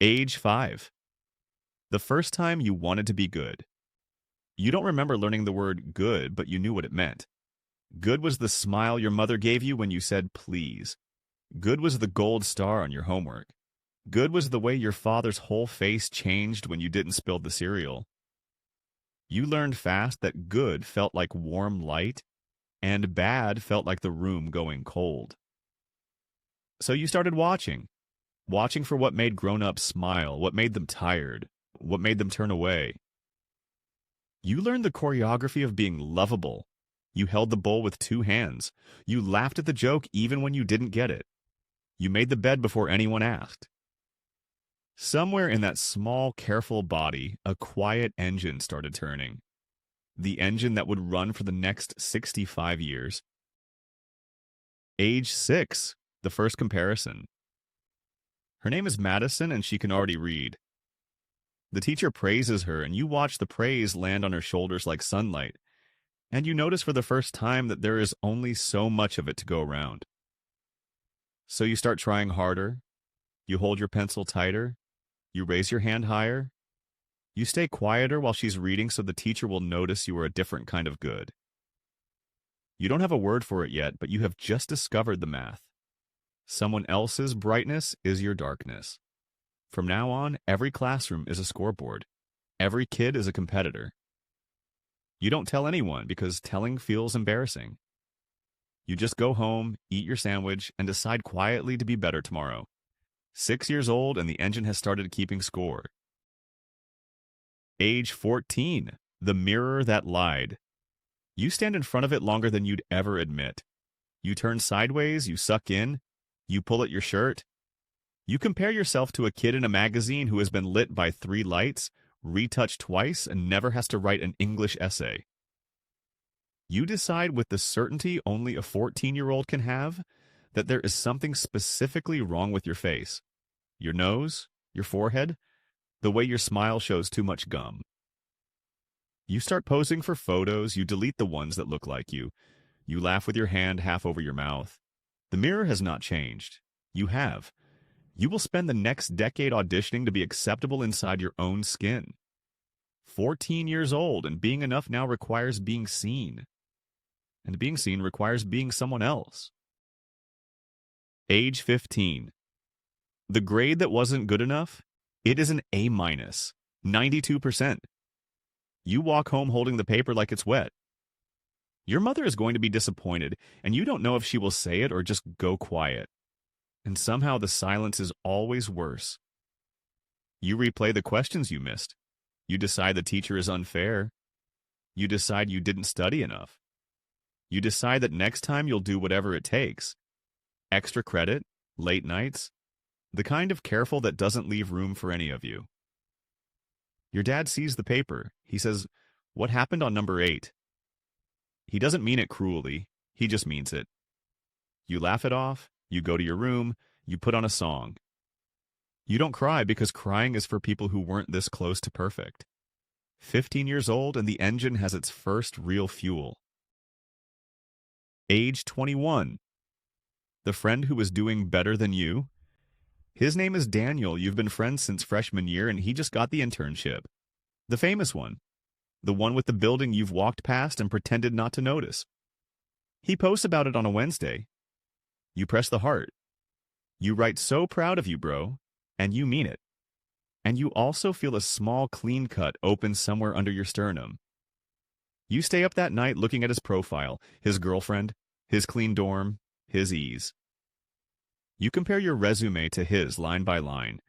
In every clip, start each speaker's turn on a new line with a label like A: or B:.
A: Age 5. The first time you wanted to be good. You don't remember learning the word good, but you knew what it meant. Good was the smile your mother gave you when you said please. Good was the gold star on your homework. Good was the way your father's whole face changed when you didn't spill the cereal. You learned fast that good felt like warm light, and bad felt like the room going cold. So you started watching for what made grown-ups smile, what made them tired, what made them turn away. You learned the choreography of being lovable. You held the bowl with two hands. You laughed at the joke even when you didn't get it. You made the bed before anyone asked. Somewhere in that small, careful body, a quiet engine started turning. The engine that would run for the next 65 years. Age 6, the first comparison. Her name is Madison, and she can already read. The teacher praises her, and you watch the praise land on her shoulders like sunlight, and you notice for the first time that there is only so much of it to go around. So you start trying harder, you hold your pencil tighter, you raise your hand higher, you stay quieter while she's reading so the teacher will notice you are a different kind of good. You don't have a word for it yet, but you have just discovered the math. Someone else's brightness is your darkness. From now on, every classroom is a scoreboard. Every kid is a competitor. You don't tell anyone because telling feels embarrassing. You just go home, eat your sandwich, and decide quietly to be better tomorrow. 6 years old and the engine has started keeping score. Age 14, the mirror that lied. You stand in front of it longer than you'd ever admit. You turn sideways, you suck in, you pull at your shirt. You compare yourself to a kid in a magazine who has been lit by 3 lights, retouched twice, and never has to write an English essay. You decide with the certainty only a 14-year-old can have that there is something specifically wrong with your face. Your nose, your forehead, the way your smile shows too much gum. You start posing for photos, you delete the ones that look like you. You laugh with your hand half over your mouth. The mirror has not changed. You have. You will spend the next decade auditioning to be acceptable inside your own skin. 14 years old, and being enough now requires being seen. And being seen requires being someone else. Age 15. The grade that wasn't good enough? It is an A-, 92%. You walk home holding the paper like it's wet. Your mother is going to be disappointed, and you don't know if she will say it or just go quiet. And somehow the silence is always worse. You replay the questions you missed. You decide the teacher is unfair. You decide you didn't study enough. You decide that next time you'll do whatever it takes. Extra credit, late nights, the kind of careful that doesn't leave room for any of you. Your dad sees the paper. He says, "What happened on number 8?" He doesn't mean it cruelly. He just means it. You laugh it off. You go to your room. You put on a song. You don't cry because crying is for people who weren't this close to perfect. 15 years old and the engine has its first real fuel. Age 21. The friend who was doing better than you? His name is Daniel. You've been friends since freshman year and he just got the internship. The famous one. The one with the building you've walked past and pretended not to notice. He posts about it on a Wednesday. You press the heart. You write, "So proud of you, bro," and you mean it. And you also feel a small clean cut open somewhere under your sternum. You stay up that night looking at his profile, his girlfriend, his clean dorm, his ease. You compare your resume to his line by line.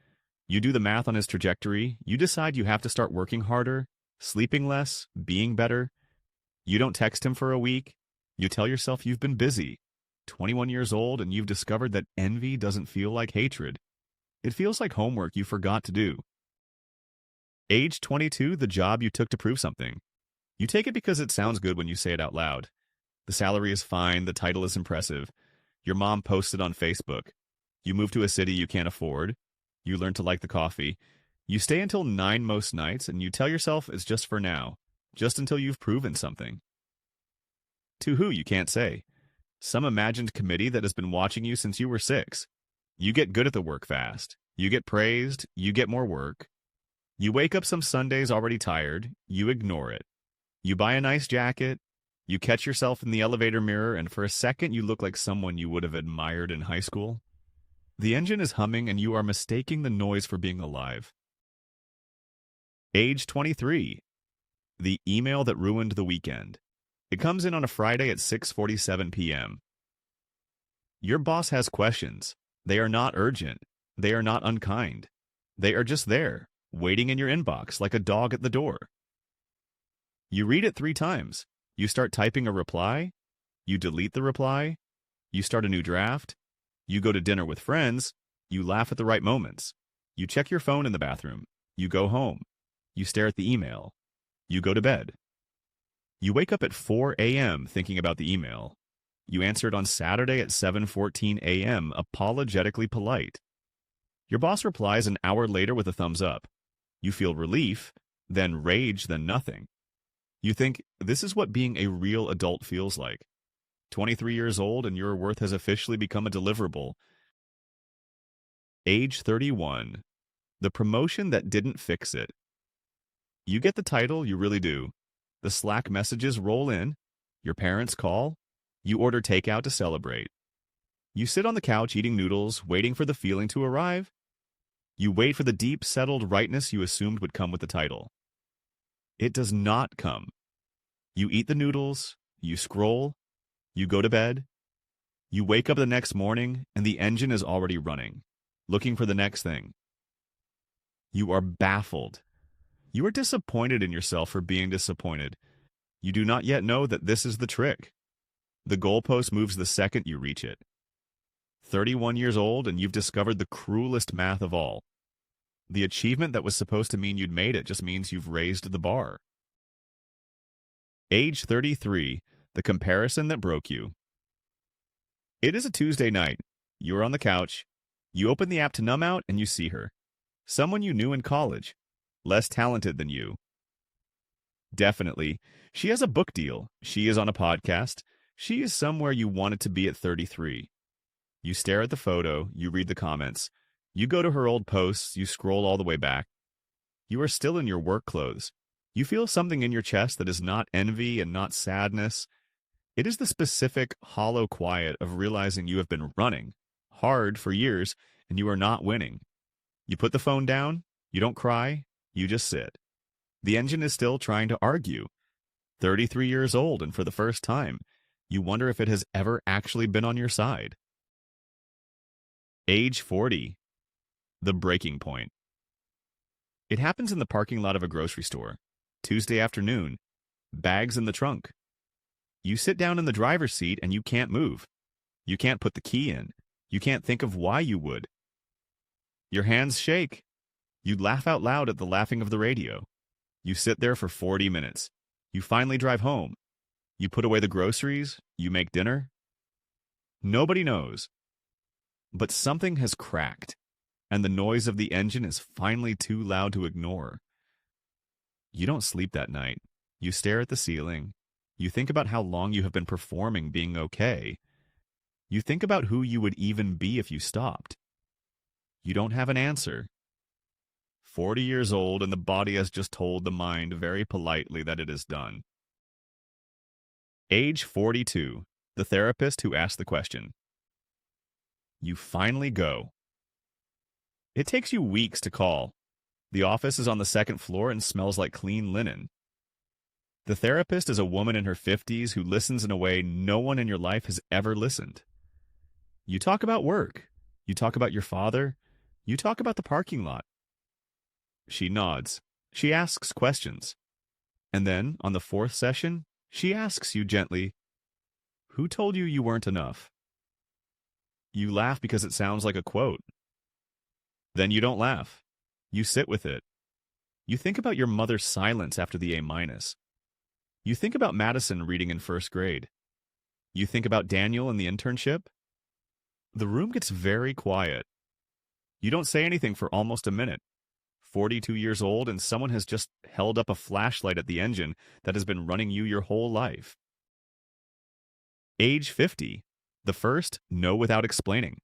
A: You do the math on his trajectory. You decide you have to start working harder, sleeping less, being better. You don't text him for a week. You tell yourself you've been busy. 21 years old and you've discovered that envy doesn't feel like hatred. It feels like homework you forgot to do. Age 22, the job you took to prove something. You take it because it sounds good when you say it out loud. The salary is fine, the title is impressive. Your mom posted on Facebook. You move to a city you can't afford. You learn to like the coffee. You stay until 9 most nights, and you tell yourself it's just for now, just until you've proven something. To who, you can't say. Some imagined committee that has been watching you since you were 6. You get good at the work fast. You get praised, you get more work. You wake up some Sundays already tired, you ignore it. You buy a nice jacket, you catch yourself in the elevator mirror, and for a second you look like someone you would have admired in high school. The engine is humming and you are mistaking the noise for being alive. Age 23. The email that ruined the weekend. It comes in on a Friday at 6:47 p.m. Your boss has questions. They are not urgent. They are not unkind. They are just there, waiting in your inbox like a dog at the door. You read it 3 times. You start typing a reply. You delete the reply. You start a new draft. You go to dinner with friends. You laugh at the right moments. You check your phone in the bathroom. You go home. You stare at the email. You go to bed. You wake up at 4 a.m. thinking about the email. You answer it on Saturday at 7:14 a.m., apologetically polite. Your boss replies an hour later with a thumbs up. You feel relief, then rage, then nothing. You think, this is what being a real adult feels like. 23 years old and your worth has officially become a deliverable. Age 31. The promotion that didn't fix it. You get the title, you really do. The Slack messages roll in. Your parents call. You order takeout to celebrate. You sit on the couch eating noodles, waiting for the feeling to arrive. You wait for the deep, settled rightness you assumed would come with the title. It does not come. You eat the noodles, you scroll, you go to bed. You wake up the next morning, and the engine is already running, looking for the next thing. You are baffled. You are disappointed in yourself for being disappointed. You do not yet know that this is the trick. The goalpost moves the second you reach it. 31 years old and you've discovered the cruelest math of all. The achievement that was supposed to mean you'd made it just means you've raised the bar. Age 33, the comparison that broke you. It is a Tuesday night. You are on the couch. You open the app to numb out and you see her. Someone you knew in college. Less talented than you. Definitely. She has a book deal. She is on a podcast. She is somewhere you wanted to be at 33. You stare at the photo. You read the comments. You go to her old posts. You scroll all the way back. You are still in your work clothes. You feel something in your chest that is not envy and not sadness. It is the specific, hollow quiet of realizing you have been running hard for years and you are not winning. You put the phone down. You don't cry. You just sit. The engine is still trying to argue. 33 years old, and for the first time, you wonder if it has ever actually been on your side. Age 40. The breaking point. It happens in the parking lot of a grocery store. Tuesday afternoon. Bags in the trunk. You sit down in the driver's seat and you can't move. You can't put the key in. You can't think of why you would. Your hands shake. You laugh out loud at the laughing of the radio. You sit there for 40 minutes. You finally drive home. You put away the groceries. You make dinner. Nobody knows. But something has cracked, and the noise of the engine is finally too loud to ignore. You don't sleep that night. You stare at the ceiling. You think about how long you have been performing being okay. You think about who you would even be if you stopped. You don't have an answer. 40 years old, and the body has just told the mind very politely that it is done. Age 42. The therapist who asked the question. You finally go. It takes you weeks to call. The office is on the second floor and smells like clean linen. The therapist is a woman in her 50s who listens in a way no one in your life has ever listened. You talk about work. You talk about your father. You talk about the parking lot. She nods. She asks questions. And then, on the 4th session, she asks you gently, "Who told you you weren't enough?" You laugh because it sounds like a quote. Then you don't laugh. You sit with it. You think about your mother's silence after the A-. You think about Madison reading in 1st grade. You think about Daniel and the internship. The room gets very quiet. You don't say anything for almost a minute. 42 years old, and someone has just held up a flashlight at the engine that has been running you your whole life. Age 50. The first no without explaining.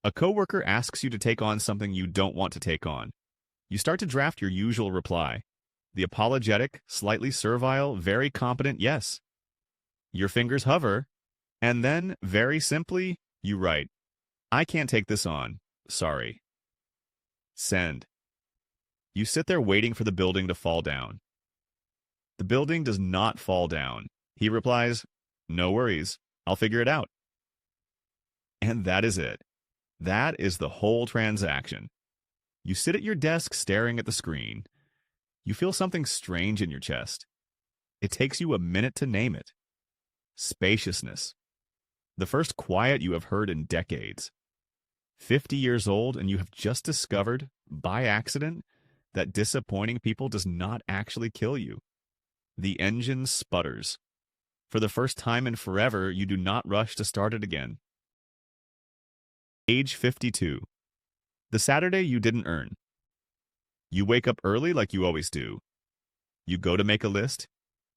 A: A coworker asks you to take on something you don't want to take on. You start to draft your usual reply. The apologetic, slightly servile, very competent yes. Your fingers hover, and then, very simply, you write, I can't take this on. Sorry. Send. You sit there waiting for the building to fall down. The building does not fall down. He replies, no worries. I'll figure it out. And that is it. That is the whole transaction. You sit at your desk staring at the screen. You feel something strange in your chest. It takes you a minute to name it. Spaciousness. The first quiet you have heard in decades. 50 years old, and you have just discovered, by accident, that disappointing people does not actually kill you. The engine sputters. For the first time in forever, you do not rush to start it again. Age 52. The Saturday you didn't earn. You wake up early like you always do. You go to make a list.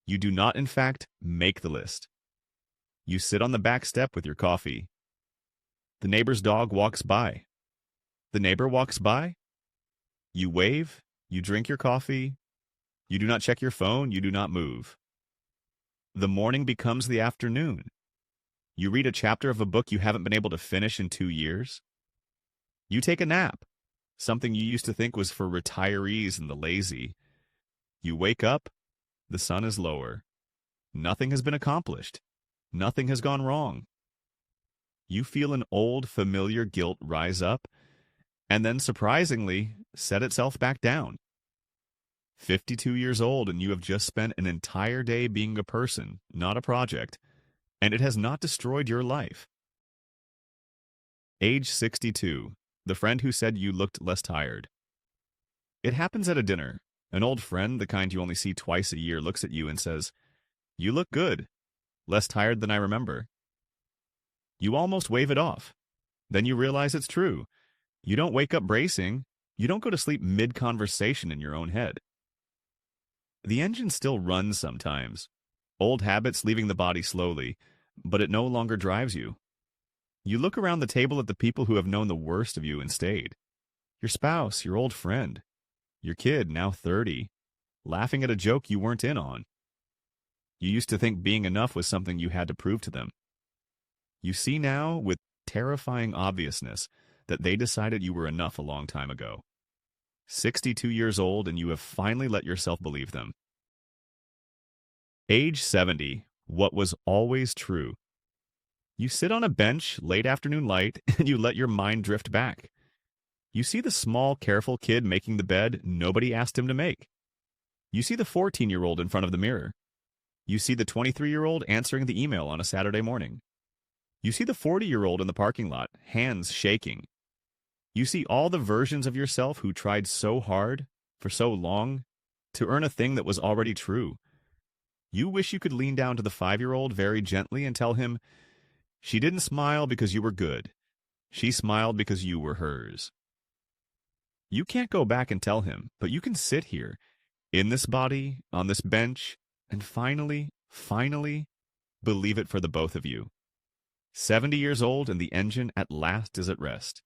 A: You do not, in fact, make the list. You sit on the back step with your coffee. The neighbor's dog walks by. The neighbor walks by. You wave. You drink your coffee. You do not check your phone. You do not move. The morning becomes the afternoon. You read a chapter of a book you haven't been able to finish in 2 years. You take a nap, something you used to think was for retirees and the lazy. You wake up. The sun is lower. Nothing has been accomplished. Nothing has gone wrong. You feel an old, familiar guilt rise up, and then, surprisingly, set itself back down. 52 years old, and you have just spent an entire day being a person, not a project, and it has not destroyed your life. Age 62. The friend who said you looked less tired. It happens at a dinner. An old friend, the kind you only see twice a year, looks at you and says, you look good. Less tired than I remember. You almost wave it off. Then you realize it's true. You don't wake up bracing. You don't go to sleep mid-conversation in your own head. The engine still runs sometimes. Old habits leaving the body slowly, but it no longer drives you. You look around the table at the people who have known the worst of you and stayed. Your spouse, your old friend, your kid, now 30, laughing at a joke you weren't in on. You used to think being enough was something you had to prove to them. You see now, with terrifying obviousness, that they decided you were enough a long time ago. 62 years old, and you have finally let yourself believe them. Age 70. What was always true. You sit on a bench, late afternoon light, and you let your mind drift back. You see the small, careful kid making the bed nobody asked him to make. You see the 14-year-old in front of the mirror. You see the 23-year-old answering the email on a Saturday morning. You see the 40-year-old in the parking lot, hands shaking. You see all the versions of yourself who tried so hard, for so long, to earn a thing that was already true. You wish you could lean down to the 5-year-old very gently and tell him, she didn't smile because you were good. She smiled because you were hers. You can't go back and tell him, but you can sit here, in this body, on this bench, and finally, believe it for the both of you. 70 years old, and the engine at last is at rest.